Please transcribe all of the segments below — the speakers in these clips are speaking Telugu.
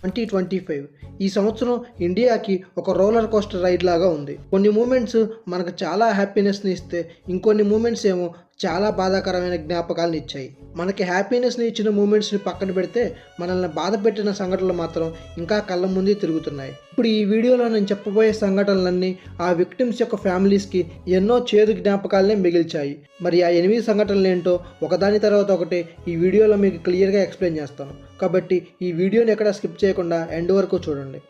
2025 ఈ సంవత్సరం ఇండియాకి ఒక రోలర్ కోస్టర్ రైడ్ లాగా ఉంది. కొన్ని మూమెంట్స్ మనకు చాలా హ్యాపీనెస్ని ఇస్తే, ఇంకొన్ని మూమెంట్స్ ఏమో చాలా బాధాకరమైన జ్ఞాపకాలను ఇచ్చాయి. మనకి హ్యాపీనెస్ని ఇచ్చిన మూమెంట్స్ని పక్కన పెడితే, మనల్ని బాధ పెట్టిన సంఘటనలు మాత్రం ఇంకా కళ్ళ ముందే తిరుగుతున్నాయి. ఇప్పుడు ఈ వీడియోలో నేను చెప్పబోయే సంఘటనలన్నీ ఆ విక్టిమ్స్ యొక్క ఫ్యామిలీస్కి ఎన్నో చేదు జ్ఞాపకాలనే మిగిల్చాయి. మరి ఆ 8 సంఘటనలు ఏంటో ఒకదాని తర్వాత ఒకటి ఈ వీడియోలో మీకు క్లియర్గా ఎక్స్ప్లెయిన్ చేస్తాను. కాబట్టి ఈ వీడియోని ఎక్కడ స్కిప్ చేయకుండా ఎండ్ వరకు చూడండి.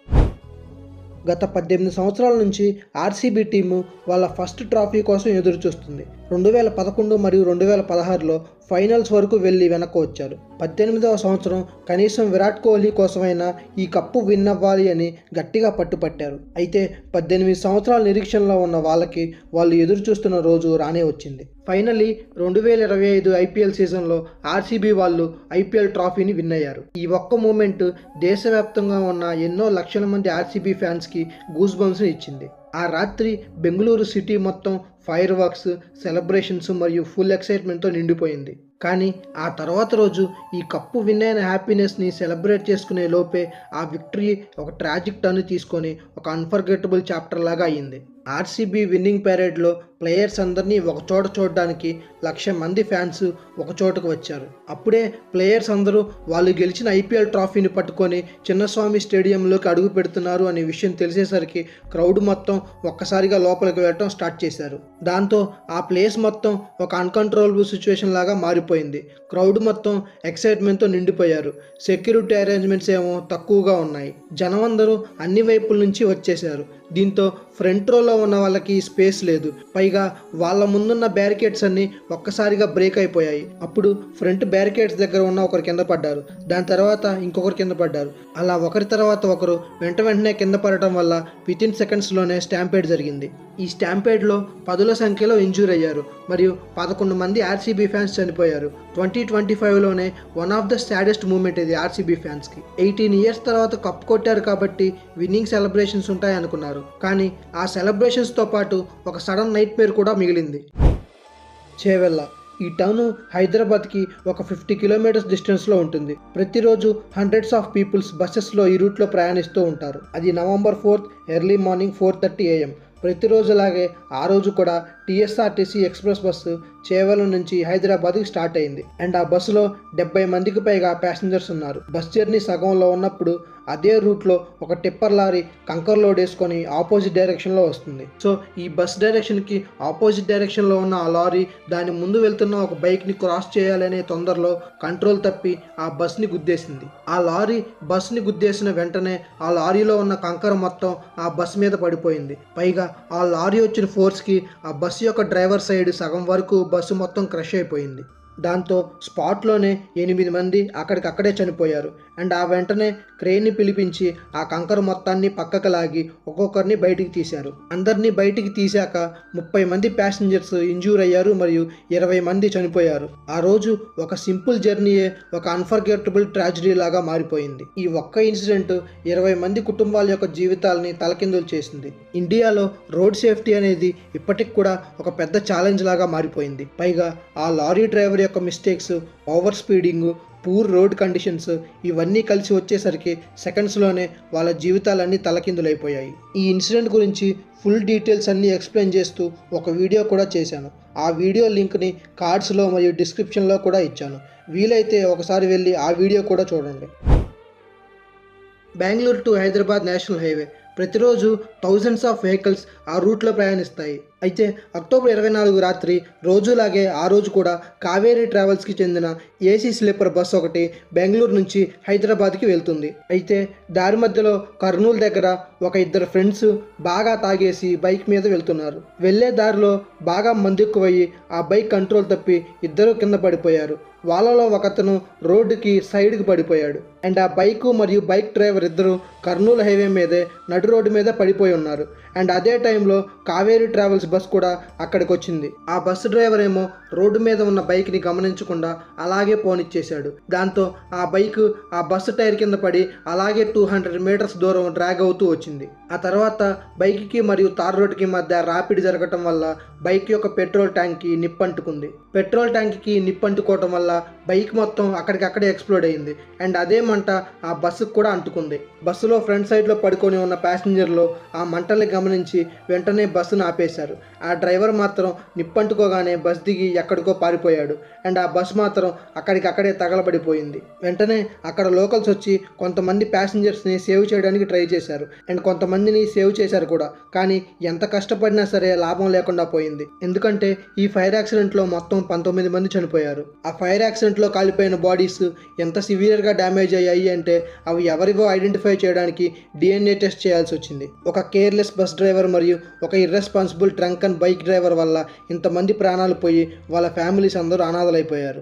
గత 18 సంవత్సరాల నుంచి ఆర్సీబీ టీము వాళ్ళ ఫస్ట్ ట్రాఫీ కోసం ఎదురు చూస్తుంది. 2011 మరియు 2016లో ఫైనల్స్ వరకు వెళ్ళి వెనక్కి వచ్చారు. 18వ సంవత్సరం కనీసం విరాట్ కోహ్లీ కోసమైనా ఈ కప్పు విన్ అవ్వాలి అని గట్టిగా పట్టుపట్టారు. అయితే 18 సంవత్సరాల నిరీక్షణలో ఉన్న వాళ్ళకి వాళ్ళు ఎదురు చూస్తున్న రోజు రానే వచ్చింది. ఫైనలీ 2025 ఐపీఎల్ సీజన్లో ఆర్సీబీ వాళ్ళు ఐపీఎల్ ట్రాఫీని విన్ అయ్యారు. ఈ ఒక్క మూమెంట్ దేశవ్యాప్తంగా ఉన్న ఎన్నో లక్షల మంది ఆర్సీబీ ఫ్యాన్స్కి గూస్ బంప్స్ని ఇచ్చింది. ఆ రాత్రి బెంగళూరు సిటీ మొత్తం ఫైర్ వర్క్స్, సెలబ్రేషన్స్ మరియు ఫుల్ ఎక్సైట్మెంట్తో నిండిపోయింది. కానీ ఆ తర్వాత రోజు ఈ కప్పు విన్ అయిన హ్యాపీనెస్ని సెలబ్రేట్ చేసుకునే లోపే ఆ విక్టరీ ఒక ట్రాజిక్ టర్న్ తీసుకొని ఒక అన్ఫర్గెటబుల్ చాప్టర్ లాగా అయ్యింది. ఆర్సీబీ విన్నింగ్ పెరేడ్లో ప్లేయర్స్ అందరినీ ఒకచోట చూడడానికి 1,00,000 మంది ఫ్యాన్స్ ఒక చోటకు వచ్చారు. అప్పుడే ప్లేయర్స్ అందరూ వాళ్ళు గెలిచిన ఐపీఎల్ ట్రాఫీని పట్టుకొని చిన్నస్వామి స్టేడియంలోకి అడుగు పెడుతున్నారు అనే విషయం తెలిసేసరికి క్రౌడ్ మొత్తం ఒక్కసారిగా లోపలికి వెళ్ళటం స్టార్ట్ చేశారు. దాంతో ఆ ప్లేస్ మొత్తం ఒక అన్కంట్రోలబుల్ సిచ్యువేషన్ లాగా మారిపోయింది. క్రౌడ్ మొత్తం ఎక్సైట్మెంట్తో నిండిపోయారు. సెక్యూరిటీ అరేంజ్మెంట్స్ ఏమో తక్కువగా ఉన్నాయి. జనం అందరూ అన్ని వైపుల నుంచి వచ్చేశారు. దీంతో ఫ్రంట్ రోలో ఉన్న వాళ్ళకి స్పేస్ లేదు. పైగా వాళ్ళ ముందున్న బ్యారికేడ్స్ అన్ని ఒక్కసారిగా బ్రేక్ అయిపోయాయి. అప్పుడు ఫ్రంట్ బ్యారికేడ్స్ దగ్గర ఉన్న ఒకరు కింద పడ్డారు. దాని తర్వాత ఇంకొకరు కింద పడ్డారు. అలా ఒకరి తర్వాత ఒకరు వెంటనే కింద పడటం వల్ల వితిన్ సెకండ్స్లోనే స్టాంపేడ్ జరిగింది. ఈ స్టాంపేడ్లో 10ల సంఖ్యలో ఇంజూర్ అయ్యారు మరియు 11 మంది ఆర్సీబీ ఫ్యాన్స్ చనిపోయారు. 2025లోనే one of the saddest moment ఇది ఆర్సీబీ ఫ్యాన్స్కి. 18 ఇయర్స్ తర్వాత కప్ కొట్టారు కాబట్టి విన్నింగ్ సెలబ్రేషన్స్ ఉంటాయి అనుకున్నారు. కానీ ఆ సెలబ్రేషన్స్తో పాటు ఒక సడన్ నైట్ మేర్ కూడా మిగిలింది. చేవెళ్ళ ఈ టౌన్ హైదరాబాద్కి ఒక 50 కిలోమీటర్స్ డిస్టెన్స్లో ఉంటుంది. ప్రతిరోజు హండ్రెడ్స్ ఆఫ్ పీపుల్స్ బస్సెస్లో ఈ రూట్లో ప్రయాణిస్తూ ఉంటారు. అది నవంబర్ 4 ఎర్లీ మార్నింగ్ 4:30 AM. ప్రతిరోజులాగే ఆ రోజు కూడా టీఎస్ఆర్టీసీ ఎక్స్ప్రెస్ బస్సు చేవెళ్ళ నుంచి హైదరాబాద్కి స్టార్ట్ అయింది. అండ్ ఆ బస్సులో 70 మందికి పైగా ప్యాసింజర్స్ ఉన్నారు. బస్ జర్నీ సగంలో ఉన్నప్పుడు అదే రూట్లో ఒక టిప్పర్ లారీ కంకర్ లోడ్ వేసుకొని ఆపోజిట్ డైరెక్షన్లో వస్తుంది. సో ఈ బస్ డైరెక్షన్కి ఆపోజిట్ డైరెక్షన్లో ఉన్న ఆ లారీ దాని ముందు వెళ్తున్న ఒక బైక్ని క్రాస్ చేయాలనే తొందరలో కంట్రోల్ తప్పి ఆ బస్ని గుద్దేసింది. ఆ లారీ బస్ని గుద్దేసిన వెంటనే ఆ లారీలో ఉన్న కంకర మొత్తం ఆ బస్ మీద పడిపోయింది. పైగా ఆ లారీ వచ్చిన ఫోర్స్కి ఆ బస్సు యొక్క డ్రైవర్ సైడ్ సగం వరకు బస్సు మొత్తం క్రష్ అయిపోయింది. దాంతో స్పాట్లోనే 8 మంది అక్కడికక్కడే చనిపోయారు. అండ్ ఆ వెంటనే క్రెయిన్ని పిలిపించి ఆ కంకర మొత్తాన్ని పక్కకు లాగి ఒక్కొక్కరిని బయటికి తీశారు. అందరినీ బయటికి తీశాక 30 మంది ప్యాసింజర్స్ ఇంజూర్ అయ్యారు మరియు 20 మంది చనిపోయారు. ఆ రోజు ఒక సింపుల్ జర్నీయే ఒక అన్ఫర్గెటబుల్ ట్రాజడీ లాగా మారిపోయింది. ఈ ఒక్క ఇన్సిడెంట్ 20 మంది కుటుంబాల యొక్క జీవితాలని తలకిందులు చేసింది. ఇండియాలో రోడ్ సేఫ్టీ అనేది ఇప్పటికి కూడా ఒక పెద్ద ఛాలెంజ్ లాగా మారిపోయింది. పైగా ఆ లారీ డ్రైవర్ యొక్క mistakes, over speeding, poor road conditions ఇవన్నీ కలిసి వచ్చేసరికి సెకండ్స్లోనే వాళ్ళ జీవితాలన్నీ తలకిందులైపోయాయి. ఈ ఇన్సిడెంట్ గురించి ఫుల్ డీటెయిల్స్ అన్నీ ఎక్స్ప్లెయిన్ చేస్తూ ఒక వీడియో కూడా చేశాను. ఆ వీడియో లింక్ని కార్డ్స్లో మరియు డిస్క్రిప్షన్లో కూడా ఇచ్చాను. వీలైతే ఒకసారి వెళ్ళి ఆ వీడియో కూడా చూడండి. Bengaluru to Hyderabad national highway ప్రతిరోజు థౌజండ్స్ ఆఫ్ వెహికల్స్ ఆ రూట్లో ప్రయాణిస్తాయి. అయితే అక్టోబర్ 24 రాత్రి రోజులాగే ఆ రోజు కూడా కావేరీ ట్రావెల్స్కి చెందిన ఏసీ స్లీపర్ బస్ ఒకటి బెంగళూరు నుంచి హైదరాబాద్కి వెళ్తుంది. అయితే దారి మధ్యలో కర్నూలు దగ్గర ఒక 2 ఫ్రెండ్స్ బాగా తాగేసి బైక్ మీద వెళ్తున్నారు. వెళ్ళే దారిలో బాగా మందు ఎక్కువయ్యి ఆ బైక్ కంట్రోల్ తప్పి ఇద్దరు కింద పడిపోయారు. వాళ్ళలో ఒకతను రోడ్డుకి సైడ్కి పడిపోయాడు. అండ్ ఆ బైకు మరియు బైక్ డ్రైవర్ ఇద్దరు కర్నూలు హైవే మీదే నడు రోడ్డు మీద పడిపోయి ఉన్నారు. అండ్ అదే టైంలో కావేరీ ట్రావెల్స్ బస్ కూడా అక్కడికి వచ్చింది. ఆ బస్సు డ్రైవర్ ఏమో రోడ్డు మీద ఉన్న బైక్ని గమనించకుండా అలాగే పోనిచ్చేశాడు. దాంతో ఆ బైక్ ఆ బస్సు టైర్ కింద పడి అలాగే 200 మీటర్స్ దూరం డ్రాగ్ అవుతూ వచ్చింది. ఆ తర్వాత బైక్కి మరియు తార్ రోడ్డుకి మధ్య ర్యాపిడ్ జరగటం వల్ల బైక్ యొక్క పెట్రోల్ ట్యాంక్కి నిప్పంటుకుంది. పెట్రోల్ ట్యాంక్కి నిప్పంటుకోవటం వల్ల బైక్ మొత్తం అక్కడికక్కడే ఎక్స్ప్లోడ్ అయింది. అండ్ అదే మంట ఆ బస్సుకు కూడా అంటుకుంది. బస్సులో ఫ్రంట్ సైడ్లో పడుకొని ఉన్న ప్యాసింజర్లు ఆ మంటల్ని గమనించి వెంటనే బస్సును ఆపేశారు. ఆ డ్రైవర్ మాత్రం నిప్పంటుకోగానే బస్ దిగి ఎక్కడికో పారిపోయాడు. అండ్ ఆ బస్ మాత్రం అక్కడికక్కడే తగలబడిపోయింది. వెంటనే అక్కడ లోకల్స్ వచ్చి కొంతమంది ప్యాసింజర్స్ని సేవ్ చేయడానికి ట్రై చేశారు. అండ్ కొంతమందిని సేవ్ చేశారు కూడా. కానీ ఎంత కష్టపడినా సరే లాభం లేకుండా పోయింది. ఎందుకంటే ఈ ఫైర్ యాక్సిడెంట్లో మొత్తం 19 మంది చనిపోయారు. ఆ ఫైర్ యాక్సిడెంట్లో కాలిపోయిన బాడీస్ ఎంత సివియర్గా డ్యామేజ్ అయ్యాయి అంటే అవి ఎవరివో ఐడెంటిఫై చేయడానికి DNA టెస్ట్ చేయాల్సి వచ్చింది. ఒక కేర్లెస్ బస్ డ్రైవర్ మరియు ఒక irresponsible drunk and bike driver వల్ల ఇంతమంది ప్రాణాలు పోయి వాళ్ళ ఫ్యామిలీస్ అందరూ అనాథలైపోయారు.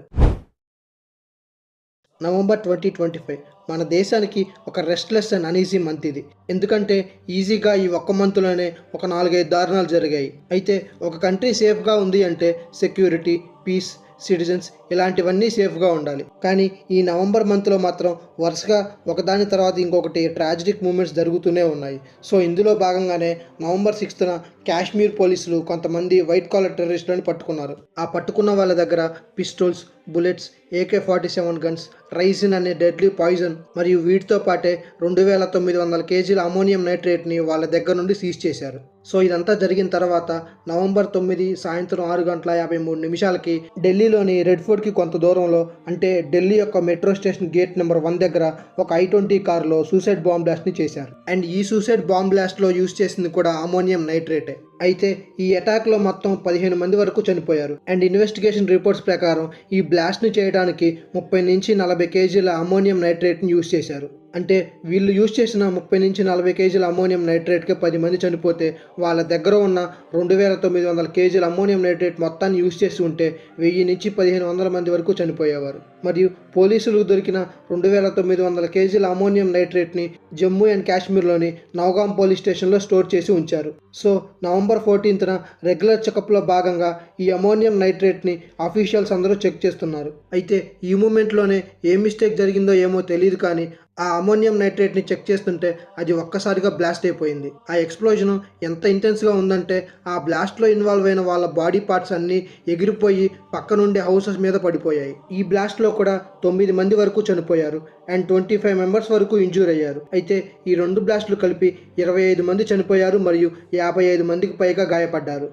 నవంబర్ 2025 మన దేశానికి ఒక రెస్ట్లెస్ అండ్ అనీజీ మంత్ ఇది. ఎందుకంటే ఈజీగా ఈ ఒక్క మంత్లోనే ఒక 4-5 దారుణాలు జరిగాయి. అయితే ఒక కంట్రీ సేఫ్గా ఉంది అంటే సెక్యూరిటీ, పీస్, సిటిజన్స్ ఇలాంటివన్నీ సేఫ్గా ఉండాలి. కానీ ఈ నవంబర్ మంత్లో మాత్రం వరుసగా ఒకదాని తర్వాత ఇంకొకటి ట్రాజిడిక్ మూమెంట్స్ జరుగుతూనే ఉన్నాయి. సో ఇందులో భాగంగానే నవంబర్ 6న కాశ్మీర్ పోలీసులు కొంతమంది వైట్ కాలర్ టెర్రరిస్టులను పట్టుకున్నారు. ఆ పట్టుకున్న వాళ్ళ దగ్గర పిస్టోల్స్, బుల్లెట్స్, AK-47 గన్స్, రైజిన్ అనే డెడ్లీ పాయిజన్ మరియు వీటితో పాటే 2900 కేజీల అమోనియం నైట్రేట్ని వాళ్ళ దగ్గర నుండి సీజ్ చేశారు. సో ఇదంతా జరిగిన తర్వాత నవంబర్ 9 సాయంత్రం 6:53 ఢిల్లీలోని రెడ్ ఫోర్ట్కి కొంత దూరంలో, అంటే ఢిల్లీ యొక్క మెట్రో స్టేషన్ గేట్ నెంబర్ 1 దగ్గర ఒక I-20 కారులో సూసైడ్ బాంబ్ బ్లాస్ట్ని చేశారు. అండ్ ఈ సూసైడ్ బాంబ్ బ్లాస్ట్లో యూజ్ చేసింది కూడా అమోనియం నైట్రేటే. అయితే ఈ అటాక్లో మొత్తం 15 మంది వరకు చనిపోయారు. అండ్ ఇన్వెస్టిగేషన్ రిపోర్ట్స్ ప్రకారం ఈ బ్లాస్ట్ని చేయడానికి 30 నుంచి 40 కేజీల అమోనియం నైట్రేట్ని యూజ్ చేశారు. అంటే వీళ్ళు యూజ్ చేసిన 30 నుంచి 40 కేజీల అమోనియం నైట్రేట్కే 10 మంది చనిపోతే వాళ్ళ దగ్గర ఉన్న 2900 కేజీల అమోనియం నైట్రేట్ మొత్తాన్ని యూజ్ చేసి ఉంటే 1000 నుంచి 1500 మంది వరకు చనిపోయేవారు. మరియు పోలీసులకు దొరికిన 2900 కేజీల అమోనియం నైట్రేట్ని జమ్మూ అండ్ కాశ్మీర్లోని నౌగాం పోలీస్ స్టేషన్లో స్టోర్ చేసి ఉంచారు. సో నవంబర్ 14న రెగ్యులర్ చెకప్లో భాగంగా ఈ అమోనియం నైట్రేట్ని అఫీషియల్స్ అందరూ చెక్ చేస్తున్నారు. అయితే ఈ మూమెంట్లోనే ఏ మిస్టేక్ జరిగిందో ఏమో తెలియదు, కానీ ఆ అమోనియం నైట్రేట్ని చెక్ చేస్తుంటే అది ఒక్కసారిగా బ్లాస్ట్ అయిపోయింది. ఆ ఎక్స్ప్లోజన్ ఎంత ఇంటెన్స్గా ఉందంటే ఆ బ్లాస్ట్లో ఇన్వాల్వ్ అయిన వాళ్ళ బాడీ పార్ట్స్ అన్నీ ఎగిరిపోయి పక్క నుండి హౌసెస్ మీద పడిపోయాయి. ఈ బ్లాస్ట్లో కూడా 9 మంది వరకు చనిపోయారు అండ్ 25 మెంబర్స్ వరకు ఇంజ్యూర్ అయ్యారు. అయితే ఈ 2 బ్లాస్టులు కలిపి 25 మంది చనిపోయారు మరియు 55 మందికి పైగా గాయపడ్డారు.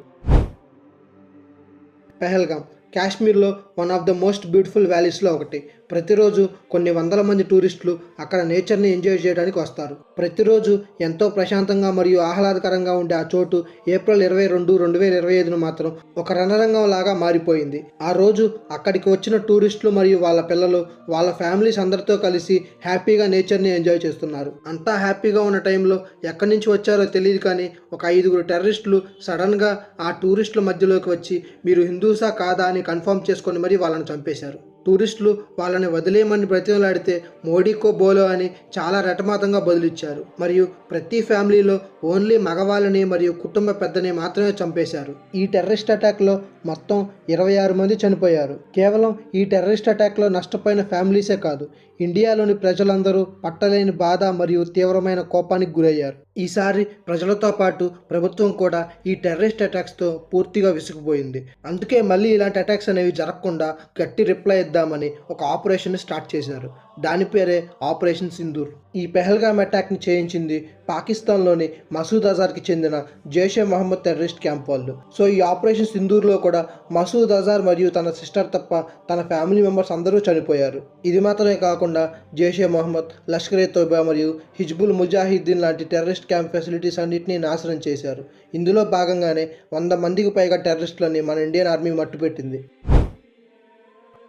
పెహల్గాం కాశ్మీర్లో one of the most beautiful వ్యాలీస్లో ఒకటి. ప్రతిరోజు కొన్ని వందల మంది టూరిస్టులు అక్కడ నేచర్ని ఎంజాయ్ చేయడానికి వస్తారు. ప్రతిరోజు ఎంతో ప్రశాంతంగా మరియు ఆహ్లాదకరంగా ఉండే ఆ చోటు ఏప్రిల్ 22, 2025 మాత్రం ఒక రణరంగం లాగా మారిపోయింది. ఆ రోజు అక్కడికి వచ్చిన టూరిస్టులు మరియు వాళ్ళ పిల్లలు వాళ్ళ ఫ్యామిలీస్ అందరితో కలిసి హ్యాపీగా నేచర్ని ఎంజాయ్ చేస్తున్నారు. అంతా హ్యాపీగా ఉన్న టైంలో ఎక్కడి నుంచి వచ్చారో తెలియదు, కానీ ఒక 5 టెర్రరిస్టులు సడన్గా ఆ టూరిస్టుల మధ్యలోకి వచ్చి మీరు హిందూసా కాదా అని కన్ఫర్మ్ చేసుకొని మరీ వాళ్ళని చంపేశారు. టూరిస్టులు వాళ్ళని వదిలేయమని బ్రతిమలాడితే మోడీకో బోలో అని చాలా రెటమాతంగా బదులిచ్చారు. మరియు ప్రతి ఫ్యామిలీలో ఓన్లీ మగవాళ్ళని మరియు కుటుంబ పెద్దని మాత్రమే చంపేశారు. ఈ టెర్రరిస్ట్ అటాక్లో మొత్తం 26 మంది చనిపోయారు. కేవలం ఈ టెర్రరిస్ట్ అటాక్లో నష్టపోయిన ఫ్యామిలీసే కాదు, ఇండియాలోని ప్రజలందరూ పట్టలేని బాధ మరియు తీవ్రమైన కోపానికి గురయ్యారు. ఈసారి ప్రజలతో పాటు ప్రభుత్వం కూడా ఈ టెర్రరిస్ట్ అటాక్స్తో పూర్తిగా విసిగిపోయింది. అందుకే మళ్ళీ ఇలాంటి అటాక్స్ అనేవి జరగకుండా గట్టి రిప్లై ఇద్దామని ఒక ఆపరేషన్ స్టార్ట్ చేశారు. దాని పేరే ఆపరేషన్ సింధూర్. ఈ పెహల్గాం అటాక్ని చేయించింది పాకిస్తాన్లోని మసూద్ అజార్కి చెందిన జైషే మహమ్మద్ టెర్రరిస్ట్ క్యాంప్ వాళ్ళు. సో ఈ ఆపరేషన్ సింధూర్లో కూడా మసూద్ అజార్ మరియు తన సిస్టర్ తప్ప తన ఫ్యామిలీ మెంబర్స్ అందరూ చనిపోయారు. ఇది మాత్రమే కాకుండా జైషే మహమ్మద్, లష్కర్-ఏ-తోయిబా మరియు హిజ్బుల్ ముజాహిద్దీన్ లాంటి టెర్రరిస్ట్ క్యాంప్ ఫెసిలిటీస్ అన్నింటినీ నాశనం చేశారు. ఇందులో భాగంగానే 100 మందికి పైగా టెర్రరిస్టులని మన ఇండియన్ ఆర్మీ మట్టుపెట్టింది.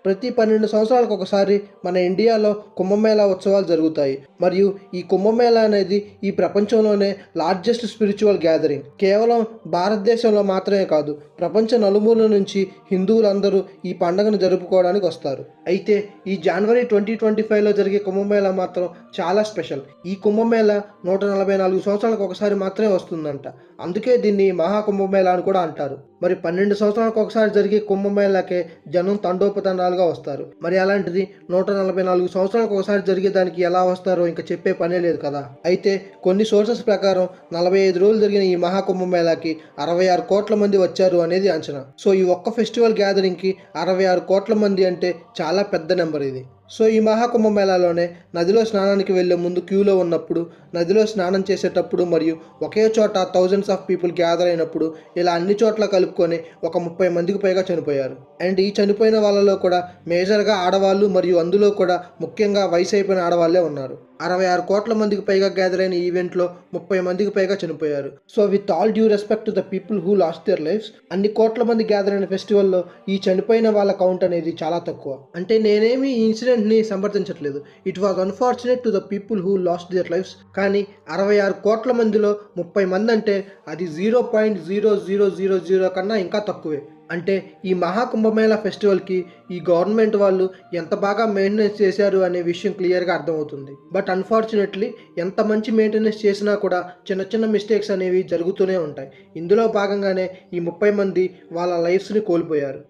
ప్రతి 12 సంవత్సరాలకు ఒకసారి మన ఇండియాలో కుంభమేళా ఉత్సవాలు జరుగుతాయి. మరియు ఈ కుంభమేళా అనేది ఈ ప్రపంచంలోనే లార్జెస్ట్ స్పిరిచువల్ గ్యాదరింగ్. కేవలం భారతదేశంలో మాత్రమే కాదు, ప్రపంచ నలుమూలల నుంచి హిందువులందరూ ఈ పండుగను జరుపుకోవడానికి వస్తారు. అయితే ఈ జనవరి 2025లో జరిగే కుంభమేళా మాత్రం చాలా స్పెషల్. ఈ కుంభమేళా 144 సంవత్సరాలకు ఒకసారి మాత్రమే వస్తుందంట. అందుకే దీన్ని మహాకుంభమేళా అని కూడా అంటారు. మరి 12 సంవత్సరాలకు ఒకసారి జరిగే కుంభమేళాకే జనం తండోపతండాలుగా వస్తారు. మరి అలాంటిది 144 సంవత్సరాలకు ఒకసారి జరిగేదానికి ఎలా వస్తారో ఇంకా చెప్పే పనే లేదు కదా. అయితే కొన్ని సోర్సెస్ ప్రకారం 45 రోజులు జరిగిన ఈ మహాకుంభమేళాకి 66 కోట్ల మంది వచ్చారు అనేది అంచనా. సో ఈ ఒక్క ఫెస్టివల్ గ్యాదరింగ్కి 66 కోట్ల మంది అంటే చాలా పెద్ద నెంబర్ ఇది. సో ఈ మహాకుంభమేళాలోనే నదిలో స్నానానికి వెళ్లే ముందు క్యూలో ఉన్నప్పుడు, నదిలో స్నానం చేసేటప్పుడు మరియు ఒకే చోట థౌజండ్స్ ఆఫ్ పీపుల్ గ్యాదర్ అయినప్పుడు ఇలా అన్ని చోట్ల కలుపుకొని ఒక 30 మందికి పైగా చనిపోయారు. అండ్ ఈ చనిపోయిన వాళ్ళలో కూడా మేజర్గా ఆడవాళ్ళు మరియు అందులో కూడా ముఖ్యంగా వయసు అయిపోయిన ఆడవాళ్లే ఉన్నారు. 66 కోట్ల మందికి పైగా గ్యాదర్ అయిన ఈవెంట్లో 30 మందికి పైగా చనిపోయారు. So with all due respect to the people who lost their lifes, అన్ని కోట్ల మంది గ్యాదర్ అయిన ఫెస్టివల్లో ఈ చనిపోయిన వాళ్ళ కౌంట్ అనేది చాలా తక్కువ. అంటే నేనేమి ఈ ఇన్సిడెంట్ని సమర్థించట్లేదు. It was unfortunate to the people who lost their lives. కానీ 66 కోట్ల మందిలో 30 మంది అంటే అది 0.0000 కన్నా ఇంకా తక్కువే. అంటే ఈ మహాకుంభమేళా ఫెస్టివల్కి ఈ గవర్నమెంట్ వాళ్ళు ఎంత బాగా మెయింటెనెన్స్ చేశారు అనే విషయం క్లియర్గా అర్థమవుతుంది. బట్ అన్ఫార్చునేట్లీ ఎంత మంచి మెయింటెనెన్స్ చేసినా కూడా చిన్న చిన్న మిస్టేక్స్ అనేవి జరుగుతూనే ఉంటాయి. ఇందులో భాగంగానే ఈ 30 మంది వాళ్ళ లైఫ్స్ని కోల్పోయారు.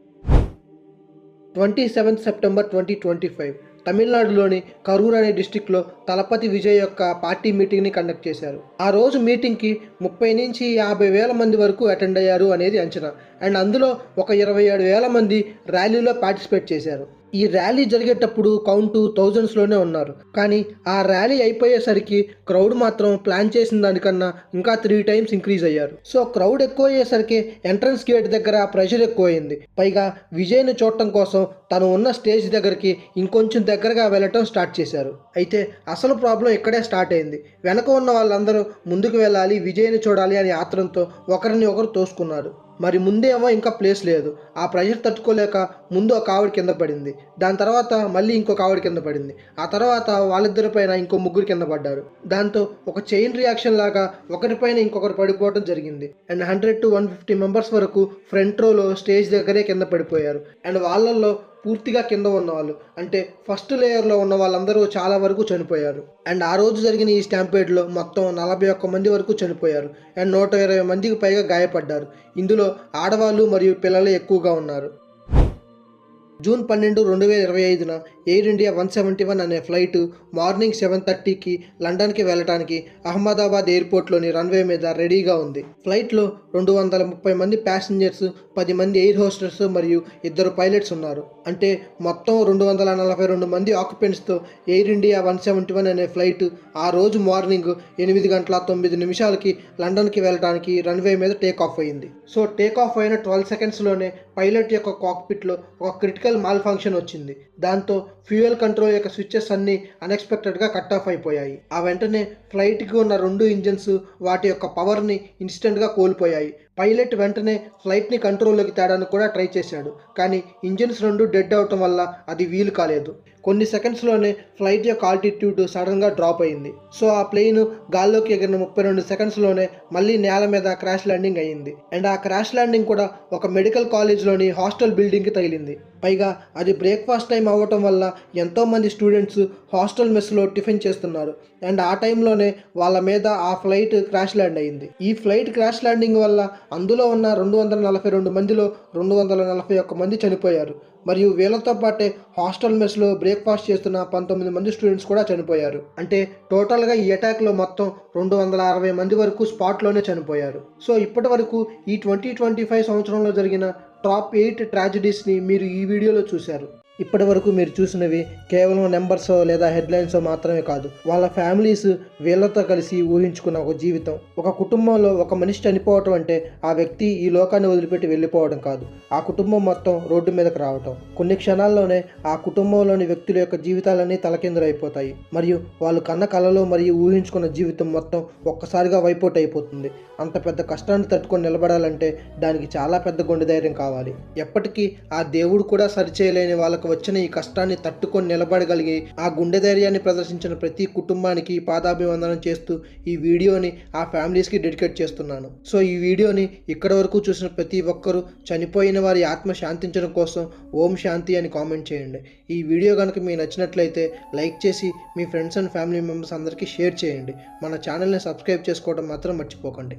27 సెప్టెంబర్ 2025 తమిళనాడులోని కరూర్ అనే డిస్టిక్లో తలపతి విజయ్ యొక్క పార్టీ మీటింగ్ని కండక్ట్ చేశారు. ఆ రోజు మీటింగ్కి 30 నుంచి 50 వేల మంది వరకు అటెండ్ అయ్యారు అనేది అంచనా. అండ్ అందులో ఒక 27 వేల మంది ర్యాలీలో పార్టిసిపేట్ చేశారు. ఈ ర్యాలీ జరిగేటప్పుడు కౌంటు థౌజండ్స్లోనే ఉన్నారు. కానీ ఆ ర్యాలీ అయిపోయేసరికి క్రౌడ్ మాత్రం ప్లాన్ చేసిన దానికన్నా ఇంకా 3 టైమ్స్ ఇంక్రీజ్ అయ్యారు. సో క్రౌడ్ ఎక్కువ అయ్యేసరికి ఎంట్రన్స్ గేట్ దగ్గర ప్రెషర్ ఎక్కువైంది. పైగా విజయ్ని చూడటం కోసం తను ఉన్న స్టేజ్ దగ్గరికి ఇంకొంచెం దగ్గరగా వెళ్ళటం స్టార్ట్ చేశారు. అయితే అసలు ప్రాబ్లం ఇక్కడే స్టార్ట్ అయింది. వెనక ఉన్న వాళ్ళందరూ ముందుకు వెళ్ళాలి, విజయ్ని చూడాలి అనే ఆత్రంతో ఒకరిని ఒకరు తోసుకున్నారు. మరి ముందేమో ఇంకా ప్లేస్ లేదు. ఆ ప్రెషర్ తట్టుకోలేక ముందు ఒక ఆవిడ కింద పడింది. దాని తర్వాత మళ్ళీ ఇంకొక ఆవిడ కింద పడింది. ఆ తర్వాత వాళ్ళిద్దరి పైన ఇంకో ముగ్గురు కింద పడ్డారు. దాంతో ఒక చైన్ రియాక్షన్ లాగా ఒకరిపైన ఇంకొకరు పడిపోవడం జరిగింది. అండ్ 100 to 150 మెంబర్స్ వరకు ఫ్రంట్ రోలో స్టేజ్ దగ్గరే కింద పడిపోయారు. అండ్ వాళ్ళల్లో పూర్తిగా కింద ఉన్నవాళ్ళు అంటే ఫస్ట్ లేయర్లో ఉన్న వాళ్ళందరూ చాలా వరకు చనిపోయారు. అండ్ ఆ రోజు జరిగిన ఈ స్టాంపేడ్లో మొత్తం 41 మంది వరకు చనిపోయారు. అండ్ 120 మందికి పైగా గాయపడ్డారు. ఇందులో ఆడవాళ్ళు మరియు పిల్లలు ఎక్కువగా ఉన్నారు. జూన్ 12, 2025న ఎయిర్ ఇండియా 171 అనే ఫ్లైట్ మార్నింగ్ 7:30కి లండన్కి వెళ్ళడానికి అహ్మదాబాద్ ఎయిర్పోర్ట్లోని రన్వే మీద రెడీగా ఉంది. ఫ్లైట్లో 230 మంది ప్యాసింజర్స్, 10 మంది ఎయిర్ హోస్టర్స్ మరియు 2 పైలట్స్ ఉన్నారు. అంటే మొత్తం 242 మంది ఆక్యుపెంట్స్తో ఎయిర్ ఇండియా 171 అనే ఫ్లైట్ ఆ రోజు మార్నింగ్ 8:09 లండన్కి వెళ్ళడానికి రన్వే మీద టేక్ ఆఫ్ అయింది. సో టేక్ ఆఫ్ అయిన 12 సెకండ్స్లోనే పైలట్ యొక్క కాక్పిట్లో ఒక క్రిటికల్ మాల్ ఫంక్షన్ వచ్చింది. దాంతో ఫ్యూయల్ కంట్రోల్ యొక్క స్విచ్చెస్ అన్నీ అన్ఎక్స్పెక్టెడ్గా కట్ ఆఫ్ అయిపోయాయి. ఆ వెంటనే ఫ్లైట్కి ఉన్న 2 ఇంజిన్స్ వాటి యొక్క పవర్ని ఇన్స్టెంట్గా కోల్పోయాయి. పైలట్ వెంటనే ఫ్లైట్ని కంట్రోల్లోకి తేడానికి కూడా ట్రై చేశాడు. కానీ ఇంజిన్స్ 2 డెడ్ అవటం వల్ల అది వీలు కాలేదు. కొన్ని సెకండ్స్లోనే ఫ్లైట్ యొక్క ఆల్టిట్యూడ్ సడన్గా డ్రాప్ అయింది. సో ఆ ప్లేన్ గాల్లోకి ఎగిరిన 32 సెకండ్స్లోనే మళ్ళీ నేల మీద క్రాష్ ల్యాండింగ్ అయ్యింది. అండ్ ఆ క్రాష్ ల్యాండింగ్ కూడా ఒక మెడికల్ కాలేజ్లోని హాస్టల్ బిల్డింగ్కి తగిలింది. పైగా అది బ్రేక్ఫాస్ట్ టైం అవ్వటం వల్ల ఎంతోమంది స్టూడెంట్స్ హాస్టల్ మెస్లో టిఫిన్ చేస్తున్నారు. అండ్ ఆ టైంలోనే వాళ్ళ మీద ఆ ఫ్లైట్ క్రాష్ ల్యాండ్ అయింది. ఈ ఫ్లైట్ క్రాష్ ల్యాండింగ్ వల్ల అందులో ఉన్న 242 మందిలో 241 మంది చనిపోయారు. మరియు వీళ్ళతో పాటే హాస్టల్ మెస్లో బ్రేక్ఫాస్ట్ చేస్తున్న 19 మంది స్టూడెంట్స్ కూడా చనిపోయారు. అంటే టోటల్గా ఈ అటాక్లో మొత్తం 260 మంది వరకు స్పాట్లోనే చనిపోయారు. సో ఇప్పటి వరకు ఈ 2025 సంవత్సరంలో జరిగిన టాప్ 8 ట్రాజడీస్ని మీరు ఈ వీడియోలో చూశారు. ఇప్పటి వరకు మీరు చూసినవి కేవలం నెంబర్స్ లేదా హెడ్లైన్స్ మాత్రమే కాదు, వాళ్ళ ఫ్యామిలీస్ వీళ్ళతో కలిసి ఊహించుకున్న ఒక జీవితం. ఒక కుటుంబంలో ఒక మనిషి చనిపోవటం అంటే ఆ వ్యక్తి ఈ లోకాన్ని వదిలిపెట్టి వెళ్ళిపోవడం కాదు, ఆ కుటుంబం మొత్తం రోడ్డు మీదకి రావటం. కొన్ని క్షణాల్లోనే ఆ కుటుంబంలోని వ్యక్తుల యొక్క జీవితాలన్నీ తలకిందులైపోతాయి మరియు వాళ్ళు కన్న కలలో మరియు ఊహించుకున్న జీవితం మొత్తం ఒక్కసారిగా వైపౌట్ అయిపోతుంది. అంత పెద్ద కష్టాన్ని తట్టుకొని నిలబడాలంటే దానికి చాలా పెద్ద గుండె ధైర్యం కావాలి. ఎప్పటికీ ఆ దేవుడు కూడా సరిచేయలేని వాళ్ళ మనకు వచ్చిన ఈ కష్టాన్ని తట్టుకొని నిలబడగలిగి ఆ గుండె ధైర్యాన్ని ప్రదర్శించిన ప్రతి కుటుంబానికి పాదాభివందనం చేస్తూ ఈ వీడియోని ఆ ఫ్యామిలీస్కి డెడికేట్ చేస్తున్నాను. సో ఈ వీడియోని ఇక్కడి వరకు చూసిన ప్రతి ఒక్కరూ చనిపోయిన వారి ఆత్మ శాంతించడం కోసం ఓం శాంతి అని కామెంట్ చేయండి. ఈ వీడియో కనుక మీకు నచ్చినట్లయితే లైక్ చేసి మీ ఫ్రెండ్స్ అండ్ ఫ్యామిలీ మెంబర్స్ అందరికీ షేర్ చేయండి. మన ఛానల్ని సబ్స్క్రైబ్ చేసుకోవడం మాత్రం మర్చిపోకండి.